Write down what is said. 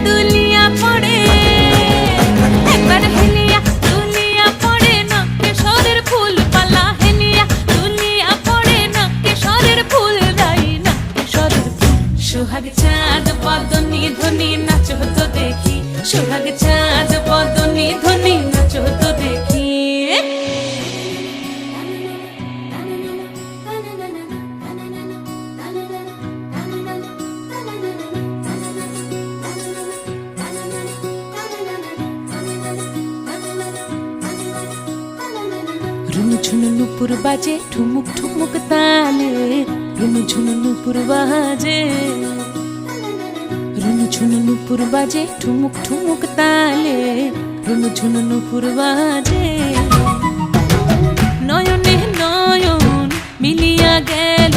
দুলিয়া পড়ে, একবার হেলিয়া দুলিয়া পড়ে না কেশরের ফুল পালা, হেলিয়া দুলিয়া পড়ে না কেশরের ফুল রাই না কেশরের ফুল। সোহাগ চাঁদ বদনি ধ্বনি নাচো তো দেখি, সোহাগ চাঁদ বদনি ধ্বনি নাচো তো দেখি। ঝুনু নুপুর বাজে ঠুমুক ঠুমুক তালে, রুনু ঝুনু নুপুর বাজে, রুনু ঝুনু নুপুর বাজে ঠুমুক ঠুমুক তালে, রুনু ঝুনু নুপুর বাজে। নয়নে নয়ন মিলিয়া গেল